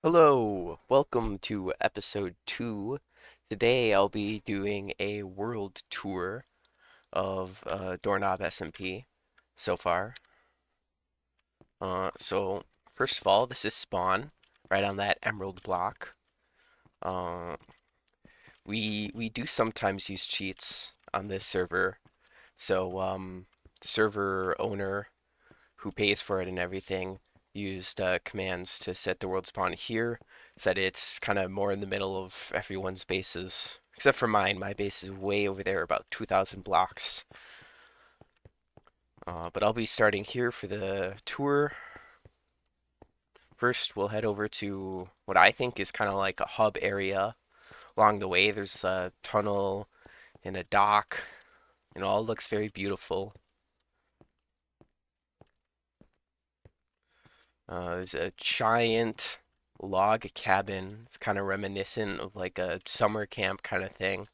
Hello, welcome to episode 2. Today I'll be doing a world tour of Doorknob SMP so far. So first of all, this is spawn, right on that emerald block. Uh, we do sometimes use cheats on this server, so server owner who pays for it and everything used commands to set the world spawn here, said it's kind of more in the middle of everyone's bases. Except for mine. My base is way over there, about 2,000 blocks. But I'll be starting here for the tour. First, we'll head over to what I think is kind of like a hub area. Along the way, there's a tunnel and a dock. It all looks very beautiful. There's a giant log cabin. It's kind of reminiscent of like a summer camp kind of thing.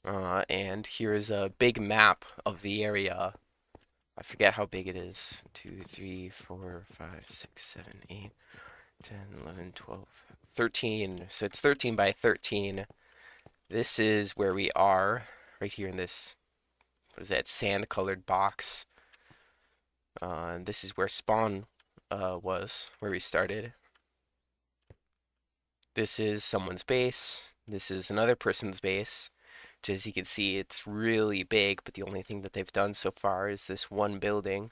And here's a big map of the area. I forget how big it is. 2, 3, 4, 5, 6, 7, 8, 10, 11, 12, 13. So it's 13 by 13. This is where we are, right here in this, what is that, sand-colored box. And this is where spawn was, where we started. This is someone's base. This is another person's base. Which, as you can see, it's really big, but the only thing that they've done so far is this one building.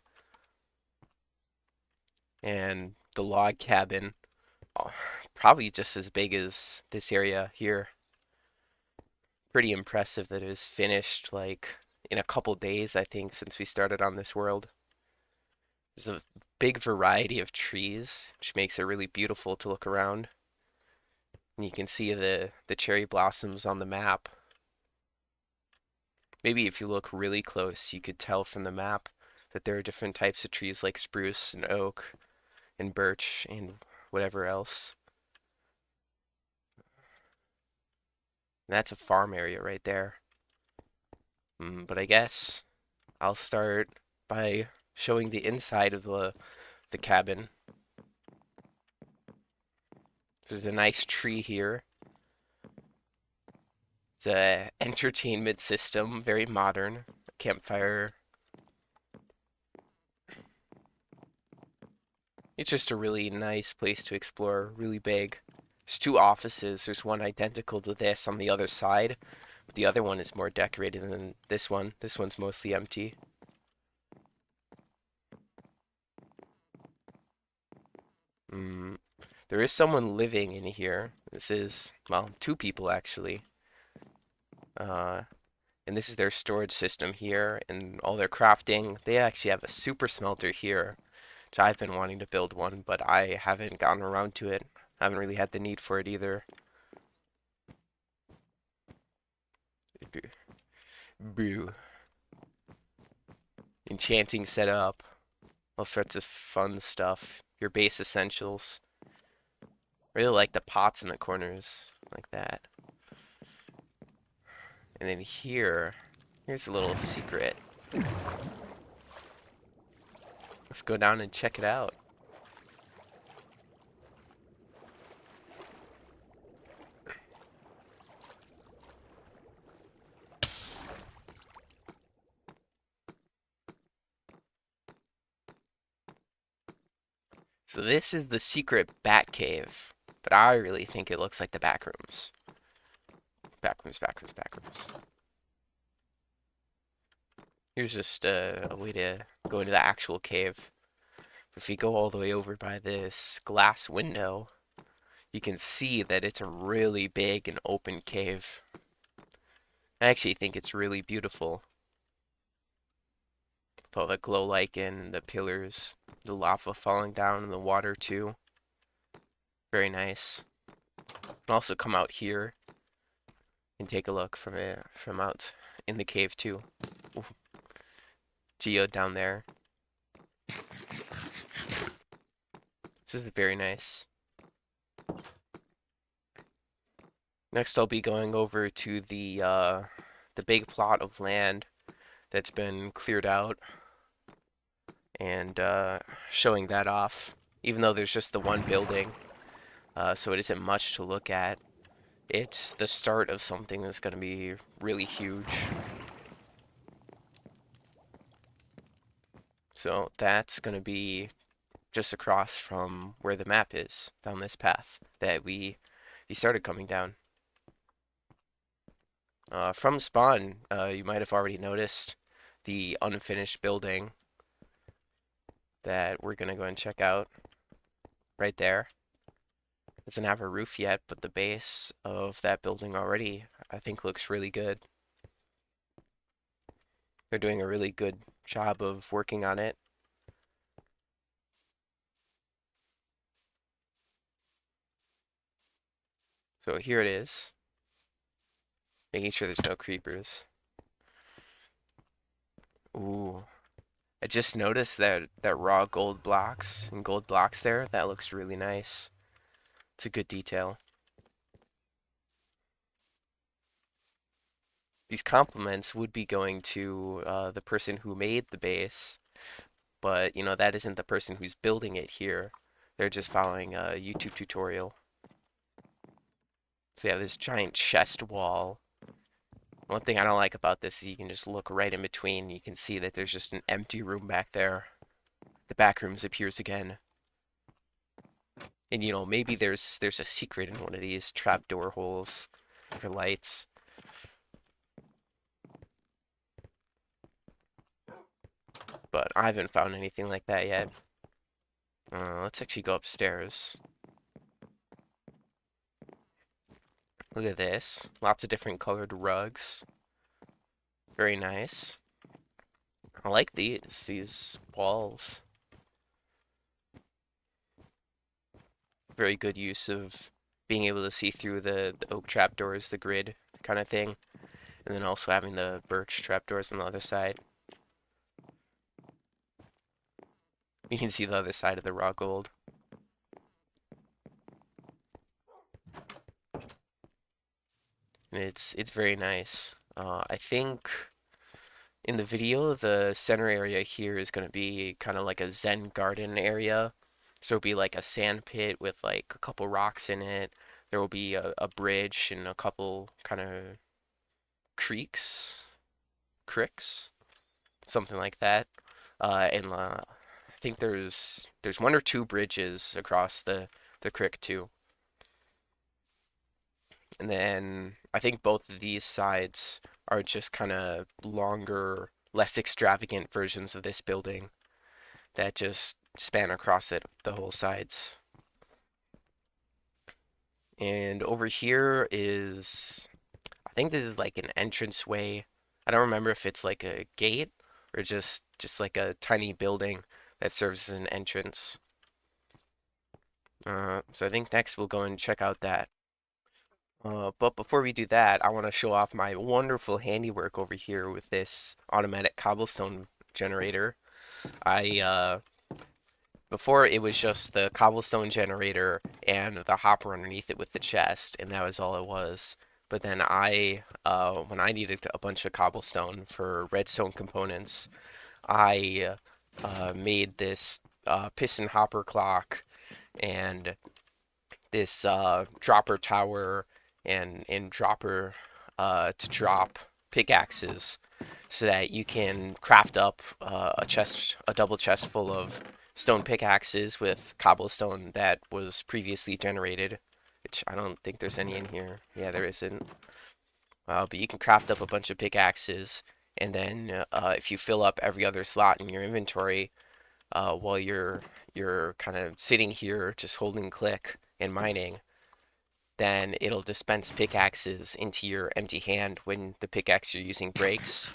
And the log cabin, oh, probably just as big as this area here. Pretty impressive that it was finished like in a couple days, I think, since we started on this world. There's a big variety of trees, which makes it really beautiful to look around. And you can see the cherry blossoms on the map. Maybe if you look really close, you could tell from the map that there are different types of trees like spruce and oak and birch and whatever else. And that's a farm area right there. But I guess I'll start by showing the inside of the cabin. There's a nice tree here. It's a entertainment system, very modern. Campfire. It's just a really nice place to explore, really big. There's two offices. There's one identical to this on the other side, but the other one is more decorated than this one. This one's mostly empty. Mm, there is someone living in here. This is, well, two people actually. Uh, and this is their storage system here and all their crafting. They actually have a super smelter here, which I've been wanting to build one, but I haven't gotten around to it. I haven't really had the need for it either. Boo. Enchanting setup, all sorts of fun stuff. Your base essentials. Really like the pots in the corners, like that. And then here's a little secret. Let's go down and check it out. So this is the secret bat cave, but I really think it looks like the back rooms. Back rooms, back rooms, back rooms. Here's just a way to go into the actual cave. If you go all the way over by this glass window, you can see that it's a really big and open cave. I actually think it's really beautiful. With all the glow lichen, the pillars, the lava falling down in the water too. Very nice. You can also come out here and take a look from it from out in the cave too. Ooh, geode down there. This is very nice. Next, I'll be going over to the big plot of land that's been cleared out and showing that off. even though there's just the one building, so it isn't much to look at. It's the start of something that's going to be really huge. So that's going to be just across from where the map is, down this path that we started coming down. From spawn, you might have already noticed the unfinished building that we're going to go and check out right there. It doesn't have a roof yet, but the base of that building already, I think, looks really good. They're doing a really good job of working on it. So here it is, making sure there's no creepers. Ooh, I just noticed that raw gold blocks and gold blocks there. That looks really nice. It's a good detail. These compliments would be going to the person who made the base, but you know that isn't the person who's building it here. They're just following a YouTube tutorial. So yeah, this giant chest wall. One thing I don't like about this is you can just look right in between. You can see that there's just an empty room back there. The back rooms appears again. And you know, maybe there's a secret in one of these trapdoor holes for lights. But I haven't found anything like that yet. Let's actually go upstairs. Look at this. Lots of different colored rugs. Very nice. I like these walls. Very good use of being able to see through the oak trapdoors, the grid kind of thing. And then also having the birch trapdoors on the other side. You can see the other side of the raw gold. And it's very nice. I think in the video, the center area here is going to be kind of like a Zen garden area. So it'll be like a sand pit with like a couple rocks in it. There will be a bridge and a couple kind of creeks, cricks, something like that. And I think there's one or two bridges across the creek too. And then I think both of these sides are just kind of longer, less extravagant versions of this building that just span across the whole sides. And over here is, I think this is like an entrance way. I don't remember if it's like a gate or just like a tiny building that serves as an entrance. So I think next we'll go and check out that. But before we do that, I want to show off my wonderful handiwork over here with this automatic cobblestone generator. I Before it was just the cobblestone generator and the hopper underneath it with the chest, and that was all it was. But then when I needed a bunch of cobblestone for redstone components, I made this piston hopper clock and this dropper tower and dropper to drop pickaxes so that you can craft up a double chest full of stone pickaxes with cobblestone that was previously generated, which I don't think there's any in here. Yeah, there isn't. But you can craft up a bunch of pickaxes, and then if you fill up every other slot in your inventory while you're kind of sitting here just holding click and mining, then it'll dispense pickaxes into your empty hand when the pickaxe you're using breaks,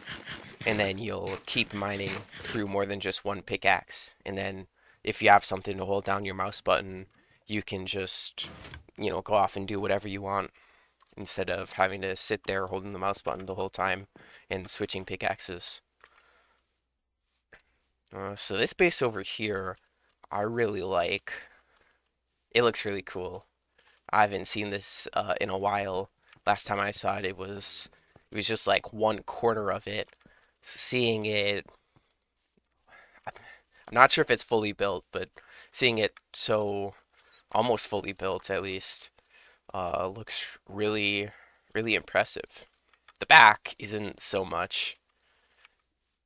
and then you'll keep mining through more than just one pickaxe. And then if you have something to hold down your mouse button, you can just, you know, go off and do whatever you want instead of having to sit there holding the mouse button the whole time and switching pickaxes. So this base over here, I really like. It looks really cool. I haven't seen this in a while. Last time I saw it, it was just like one quarter of it. Seeing it, I'm not sure if it's fully built, but seeing it so almost fully built at least looks really, really impressive. The back isn't so much.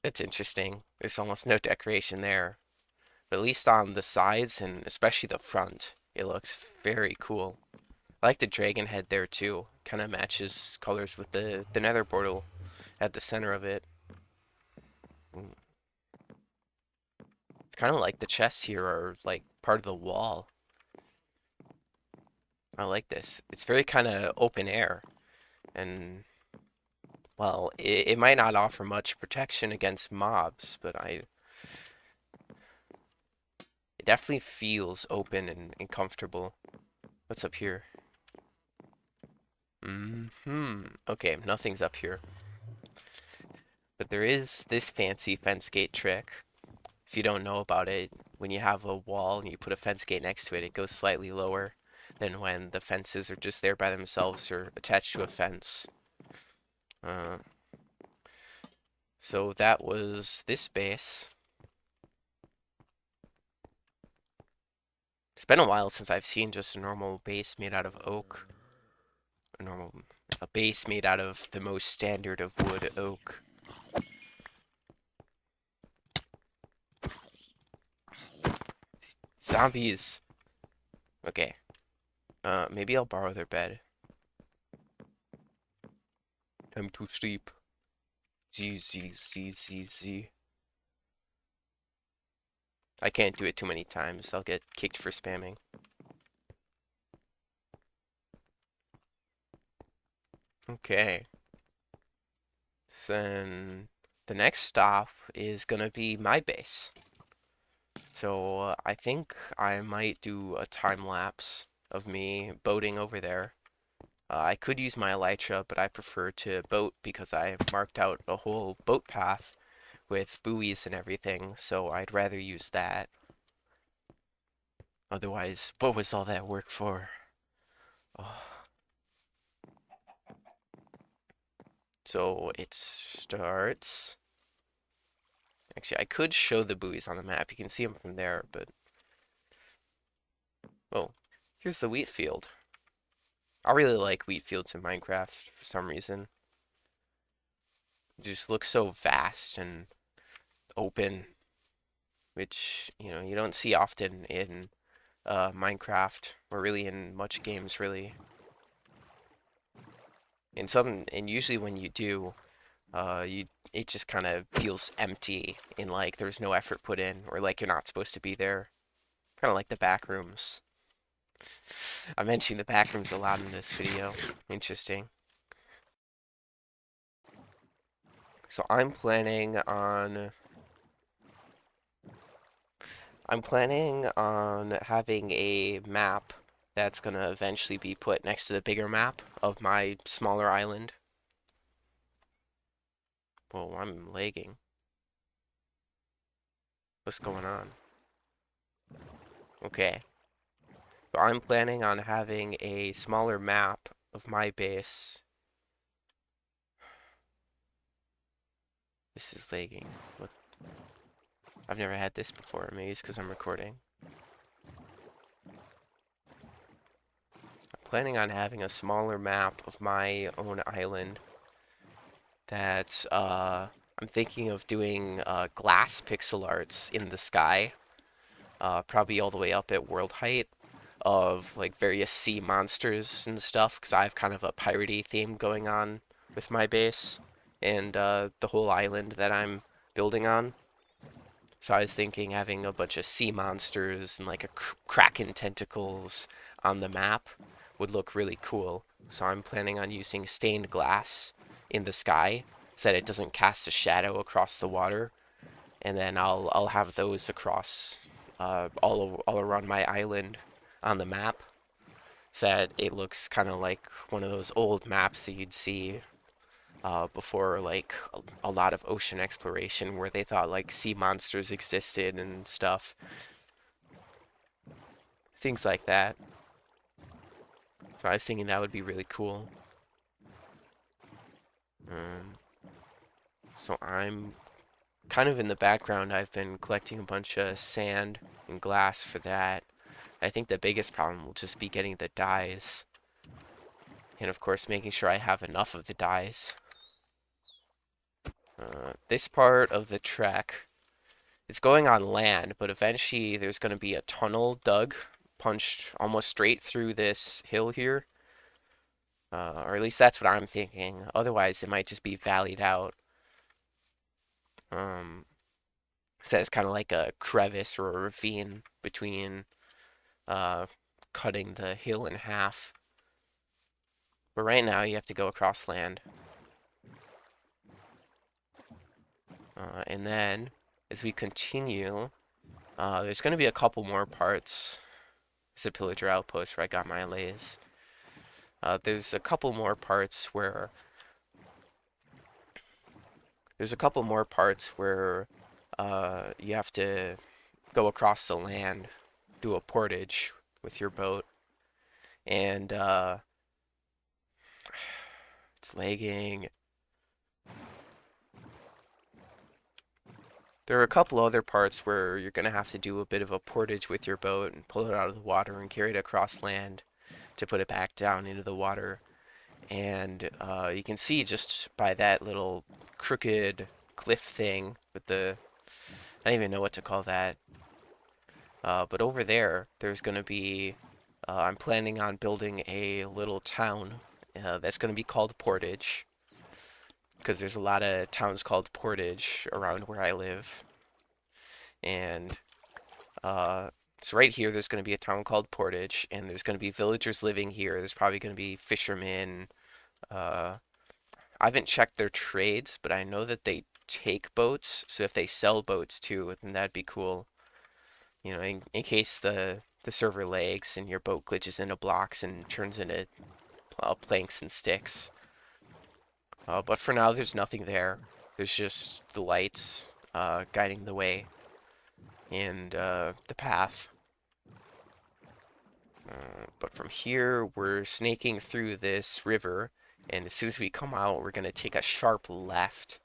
It's interesting. There's almost no decoration there. But at least on the sides and especially the front, it looks very cool. I like the dragon head there too. Kind of matches colors with the nether portal at the center of it. Mm. It's kind of like the chests here are like part of the wall. I like this. It's very kind of open air. And, well, it might not offer much protection against mobs, but it definitely feels open and comfortable. What's up here? Okay, nothing's up here. But there is this fancy fence gate trick. If you don't know about it, when you have a wall and you put a fence gate next to it, it goes slightly lower than when the fences are just there by themselves or attached to a fence. Uh, so that was this base. It's been a while since I've seen just a normal base made out of oak. A base made out of the most standard of wood, oak. Zombies. Okay. Maybe I'll borrow their bed. Time to sleep. Z, Z, Z, Z, Z. I can't do it too many times. I'll get kicked for spamming. Okay. Then the next stop is gonna be my base. So I think I might do a time lapse of me boating over there. I could use my elytra, but I prefer to boat because I marked out a whole boat path with buoys and everything, so I'd rather use that. Otherwise, what was all that work for? Oh. So it starts. Actually, I could show the buoys on the map. You can see them from there, but oh, here's the wheat field. I really like wheat fields in Minecraft for some reason. It just looks so vast and open, which, you don't see often in Minecraft or really in much games really. And usually when you do, it just kind of feels empty and like there's no effort put in or like you're not supposed to be there. Kind of like the back rooms. I'm mentioning the back rooms a lot in this video. Interesting. So I'm planning on having a map that's gonna eventually be put next to the bigger map of my smaller island. Whoa, I'm lagging. What's going on? Okay. So I'm planning on having a smaller map of my base. This is lagging. What? I've never had this before. Maybe it's because I'm recording. I'm planning on having a smaller map of my own island that I'm thinking of doing glass pixel arts in the sky, probably all the way up at world height of like various sea monsters and stuff because I have kind of a piratey theme going on with my base and the whole island that I'm building on. So I was thinking having a bunch of sea monsters and like a kraken tentacles on the map would look really cool. So I'm planning on using stained glass in the sky so that it doesn't cast a shadow across the water. And then I'll have those across all around my island on the map so that it looks kind of like one of those old maps that you'd see before like a lot of ocean exploration where they thought like sea monsters existed and stuff. Things like that. So I was thinking that would be really cool. Um, so I'm kind of in the background. I've been collecting a bunch of sand and glass for that. I think the biggest problem will just be getting the dyes. And of course, making sure I have enough of the dyes. This part of the trek, it's going on land, but eventually there's going to be a tunnel dug, punched almost straight through this hill here. Or at least that's what I'm thinking. Otherwise, it might just be valleyed out. So it's kind of like a crevice or a ravine between uh, cutting the hill in half. But right now, you have to go across land. And then, as we continue, there's going to be a couple more parts. There's a pillager outpost where I got my lays. There's a couple more parts where you have to go across the land, do a portage with your boat, and it's lagging. There are a couple other parts where you're going to have to do a bit of a portage with your boat and pull it out of the water and carry it across land to put it back down into the water. And you can see just by that little crooked cliff thing with the, I don't even know what to call that. But over there, there's going to be, I'm planning on building a little town that's going to be called Portage. Because there's a lot of towns called Portage around where I live. And so right here, there's going to be a town called Portage, and there's going to be villagers living here. There's probably going to be fishermen. I haven't checked their trades, but I know that they take boats. So if they sell boats too, then that'd be cool. You know, in case the server lags and your boat glitches into blocks and turns into planks and sticks. But for now, there's nothing there. There's just the lights guiding the way and the path. But from here, we're snaking through this river, and as soon as we come out, we're going to take a sharp left.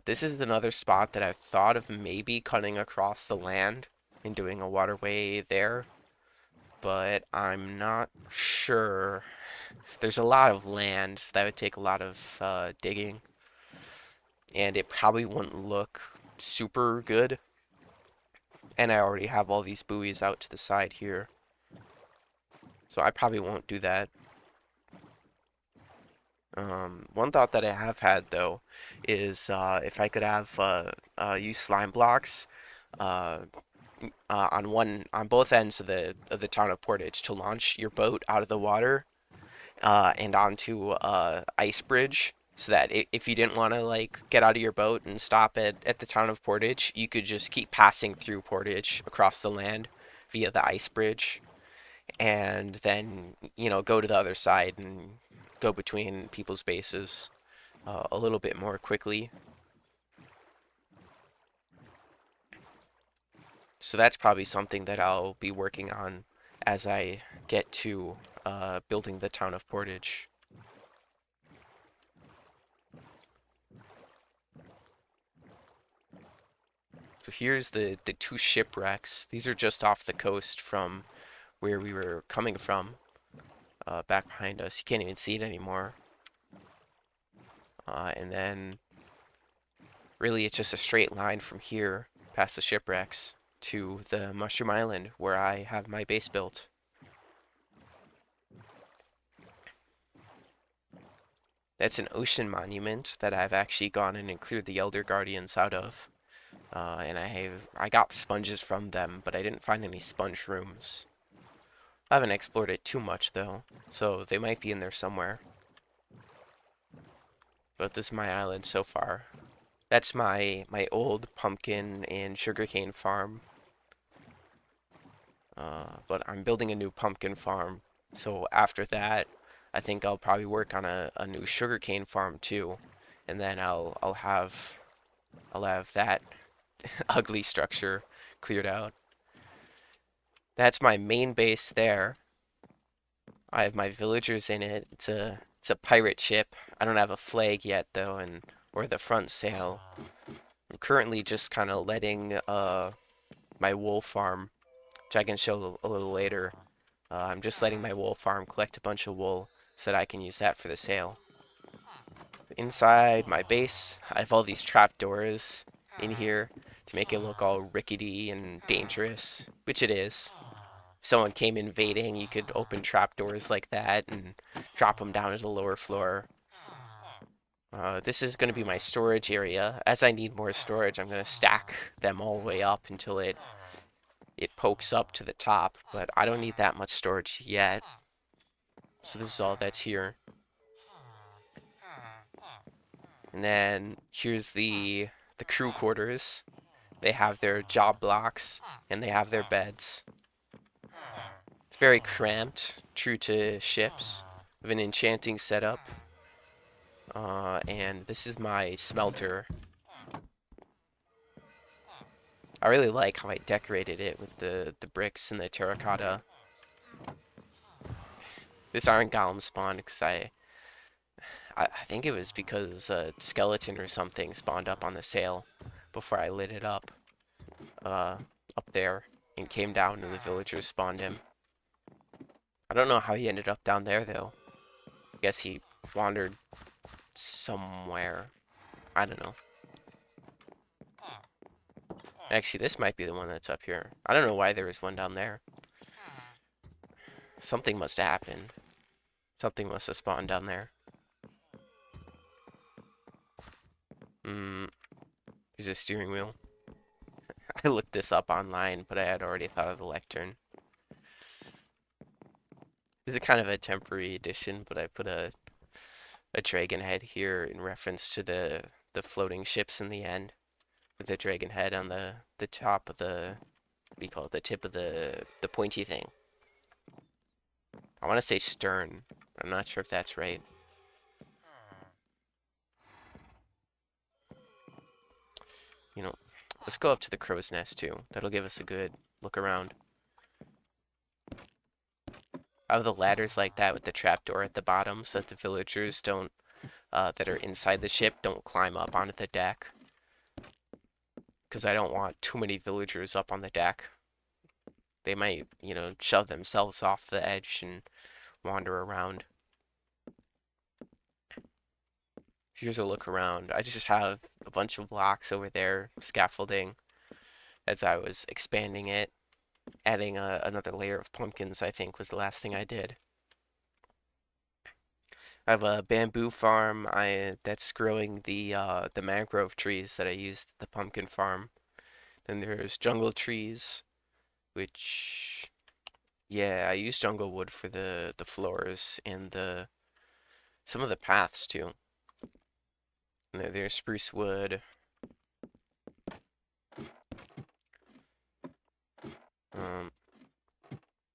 This is another spot that I've thought of maybe cutting across the land and doing a waterway there, but I'm not sure. There's a lot of land, so that would take a lot of digging, and it probably wouldn't look super good. And I already have all these buoys out to the side here, so I probably won't do that. One thought that I have had though is if I could have use slime blocks uh, on both ends of the town of Portage to launch your boat out of the water and onto ice bridge, so that if you didn't want to like get out of your boat and stop at the town of Portage, you could just keep passing through Portage across the land via the ice bridge, and then go to the other side and go between people's bases a little bit more quickly. So that's probably something that I'll be working on as I get to building the town of Portage. So here's the two shipwrecks. These are just off the coast from where we were coming from, back behind us. You can't even see it anymore. And then really it's just a straight line from here past the shipwrecks to the Mushroom Island where I have my base built. That's an ocean monument that I've actually gone in and cleared the Elder Guardians out of. And I got sponges from them, but I didn't find any sponge rooms. I haven't explored it too much though, so they might be in there somewhere. But this is my island so far. That's my old pumpkin and sugarcane farm. But I'm building a new pumpkin farm, so after that, I think I'll probably work on a new sugarcane farm too, and then I'll have that ugly structure cleared out. That's my main base there. I have my villagers in it. It's a pirate ship. I don't have a flag yet though, or the front sail. I'm currently just kind of letting my wool farm, which I can show a little later. I'm just letting my wool farm collect a bunch of wool so that I can use that for the sale. Inside my base, I have all these trapdoors in here to make it look all rickety and dangerous, which it is. If someone came invading, you could open trapdoors like that and drop them down to the lower floor. This is going to be my storage area. As I need more storage, I'm going to stack them all the way up until it pokes up to the top, but I don't need that much storage yet. So this is all that's here. And then here's the crew quarters. They have their job blocks and they have their beds. It's very cramped, true to ships. With an enchanting setup. And this is my smelter. I really like how I decorated it with the bricks and the terracotta. This iron golem spawned because I think it was because a skeleton or something spawned up on the sail before I lit it up up there and came down and the villagers spawned him. I don't know how he ended up down there though. I guess he wandered somewhere. I don't know. Actually, this might be the one that's up here. I don't know why there was one down there. Something must have happened. Something must have spawned down there. Here's a steering wheel. I looked this up online, but I had already thought of the lectern. This is kind of a temporary addition, but I put a dragon head here in reference to the floating ships in the end. With the dragon head on the top of the, what do you call it, the tip of the pointy thing. I want to say stern. I'm not sure if that's right. You know, let's go up to the crow's nest too. That'll give us a good look around. I have the ladders like that with the trapdoor at the bottom so that the villagers don't, that are inside the ship don't climb up onto the deck. Because I don't want too many villagers up on the deck. They might, you know, shove themselves off the edge and wander around. Here's a look around. I just have a bunch of blocks over there, scaffolding, as I was expanding it. Adding another layer of pumpkins, I think, was the last thing I did. I have a bamboo farm that's growing the mangrove trees that I used at the pumpkin farm. Then there's jungle trees, which, yeah, I use jungle wood for the floors and some of the paths too. And there's spruce wood.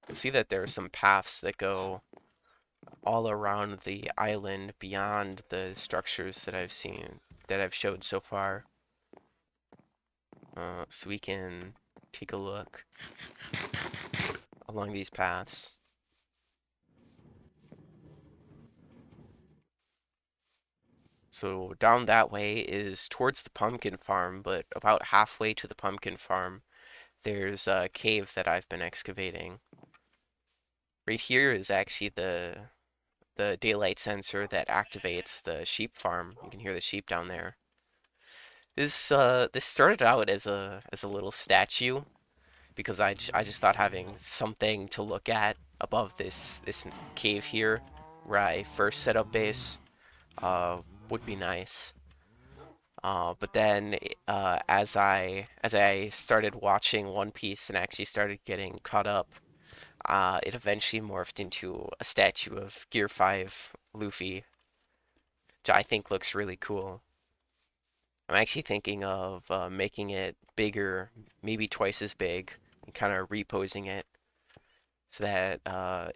You'll see that there are some paths that go all around the island beyond the structures that I've seen, that I've showed so far. So we can take a look along these paths. So down that way is towards the pumpkin farm, but about halfway to the pumpkin farm, there's a cave that I've been excavating. Right here is actually the daylight sensor that activates the sheep farm. You can hear the sheep down there. This started out as a little statue because I just thought having something to look at above this cave here where I first set up base would be nice. But then as I started watching One Piece and actually started getting caught up, it eventually morphed into a statue of Gear 5 Luffy, which I think looks really cool. I'm actually thinking of making it bigger, maybe twice as big, and kind of reposing it so that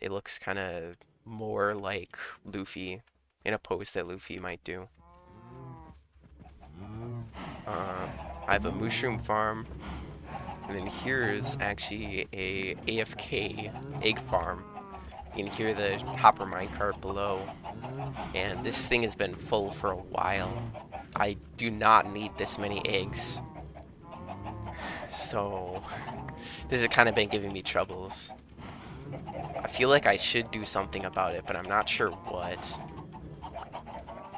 it looks kind of more like Luffy in a pose that Luffy might do. I have a mushroom farm, and then here's actually a AFK egg farm. You can hear the hopper minecart below, and this thing has been full for a while. I do not need this many eggs. So this has kind of been giving me troubles. I feel like I should do something about it, but I'm not sure what.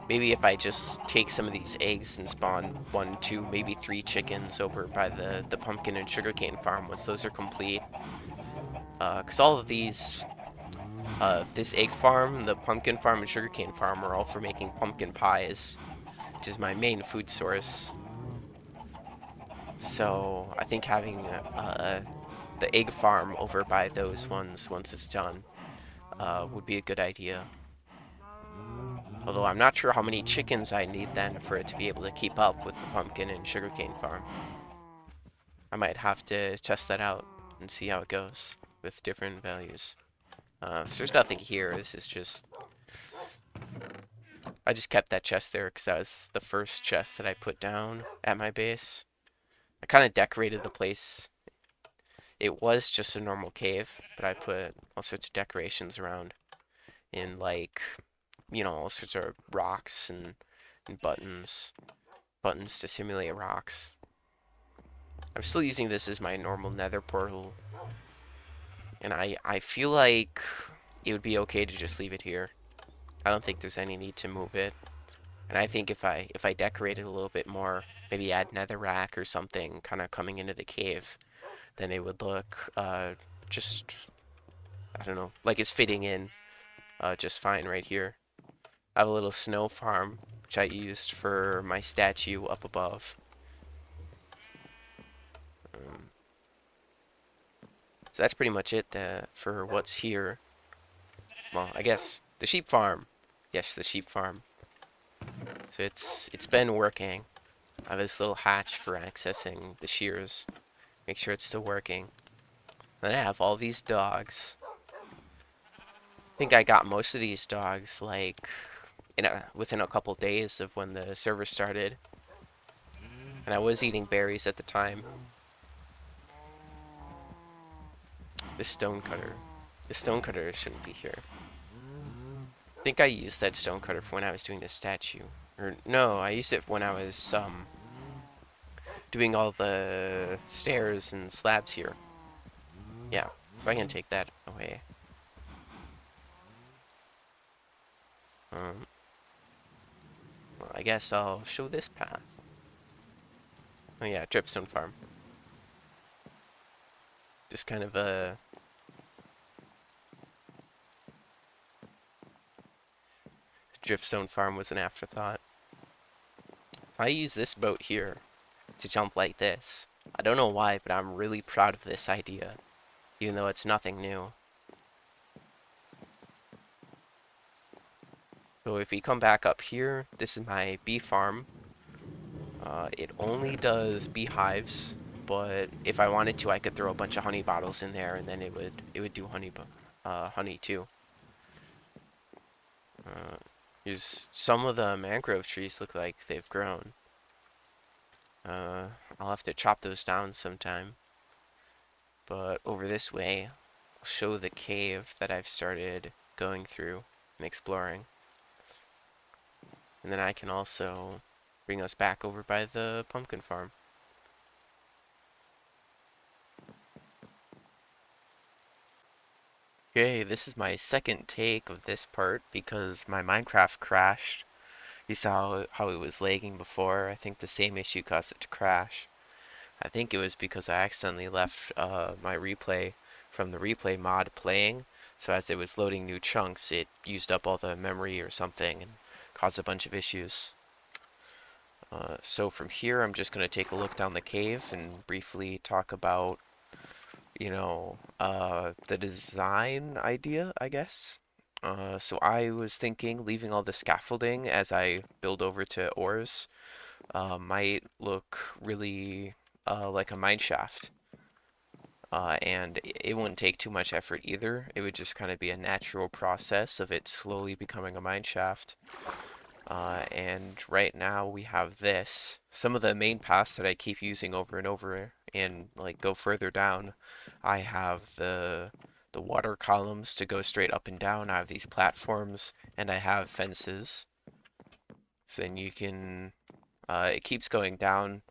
Maybe if I just take some of these eggs and spawn one, two, maybe three chickens over by the pumpkin and sugarcane farm once those are complete. Because all of these, this egg farm, the pumpkin farm, and sugarcane farm are all for making pumpkin pies, which is my main food source. So I think having the egg farm over by those ones once it's done would be a good idea. Although I'm not sure how many chickens I need then for it to be able to keep up with the pumpkin and sugarcane farm. I might have to test that out and see how it goes with different values. So there's nothing here. This is just... I just kept that chest there because that was the first chest that I put down at my base. I kind of decorated the place. It was just a normal cave, but I put all sorts of decorations around in like, all sorts of rocks and buttons. Buttons to simulate rocks. I'm still using this as my normal nether portal. And I feel like it would be okay to just leave it here. I don't think there's any need to move it. And I think if I decorate it a little bit more, maybe add netherrack or something kind of coming into the cave, then it would look just, I don't know, like it's fitting in just fine right here. I have a little snow farm, which I used for my statue up above. Um, so that's pretty much it for what's here. Well, I guess the sheep farm. Yes, the sheep farm. So it's been working. I have this little hatch for accessing the shears. Make sure it's still working. Then I have all these dogs. I think I got most of these dogs like within a couple days of when the server started. And I was eating berries at the time. The stonecutter. The stonecutter shouldn't be here. I think I used that stonecutter for when I was doing the statue. Or no, I used it when I was doing all the stairs and slabs here. Yeah, so I can take that away. Um, well, I guess I'll show this path. Oh yeah, dripstone farm. Just kind of a... Dripstone farm was an afterthought. I use this boat here to jump like this. I don't know why, but I'm really proud of this idea, even though it's nothing new. So if we come back up here, this is my bee farm. It only does beehives, but if I wanted to, I could throw a bunch of honey bottles in there, and then it would do honey too. Here's some of the mangrove trees look like they've grown. I'll have to chop those down sometime. But over this way, I'll show the cave that I've started going through and exploring. And then I can also bring us back over by the pumpkin farm. Okay, this is my second take of this part because my Minecraft crashed. You saw how it was lagging before. I think the same issue caused it to crash. I think it was because I accidentally left my replay from the replay mod playing. So as it was loading new chunks, it used up all the memory or something and caused a bunch of issues. So from here, I'm just going to take a look down the cave and briefly talk about, the design idea, I guess. So I was thinking leaving all the scaffolding as I build over to ores might look really like a mine shaft. And it wouldn't take too much effort either. It would just kind of be a natural process of it slowly becoming a mine shaft. And right now we have this. Some of the main paths that I keep using over and over and like go further down, I have the water columns to go straight up and down. I have these platforms and I have fences. So then you can, it keeps going down,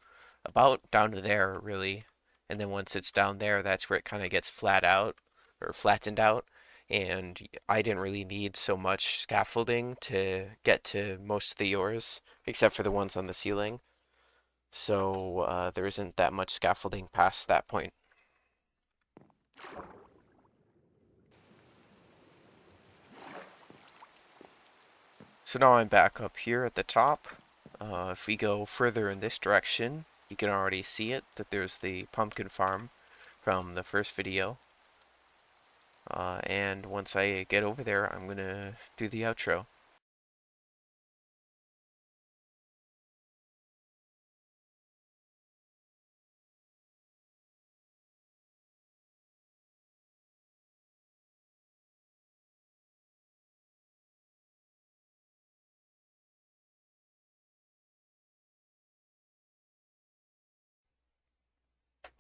about down to there really. and then once it's down there, that's where it kind of gets flat out or flattened out. And I didn't really need so much scaffolding to get to most of the yours, except for the ones on the ceiling. So there isn't that much scaffolding past that point. So now I'm back up here at the top. If we go further in this direction, you can already see it, that there's the pumpkin farm from the first video. And once I get over there, I'm gonna do the outro.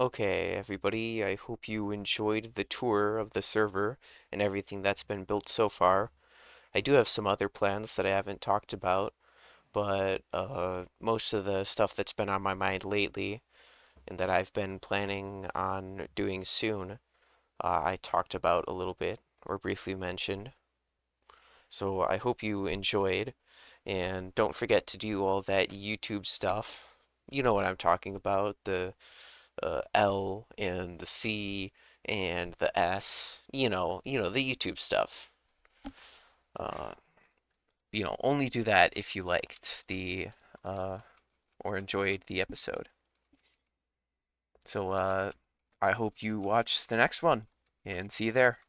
Okay, everybody, I hope you enjoyed the tour of the server and everything that's been built so far. I do have some other plans that I haven't talked about, but most of the stuff that's been on my mind lately and that I've been planning on doing soon, I talked about a little bit or briefly mentioned. So I hope you enjoyed, and don't forget to do all that YouTube stuff. You know what I'm talking about, the L and the C and the S, the YouTube stuff. Uh, only do that if you liked the uh, or enjoyed the episode. So I hope you watch the next one and see you there.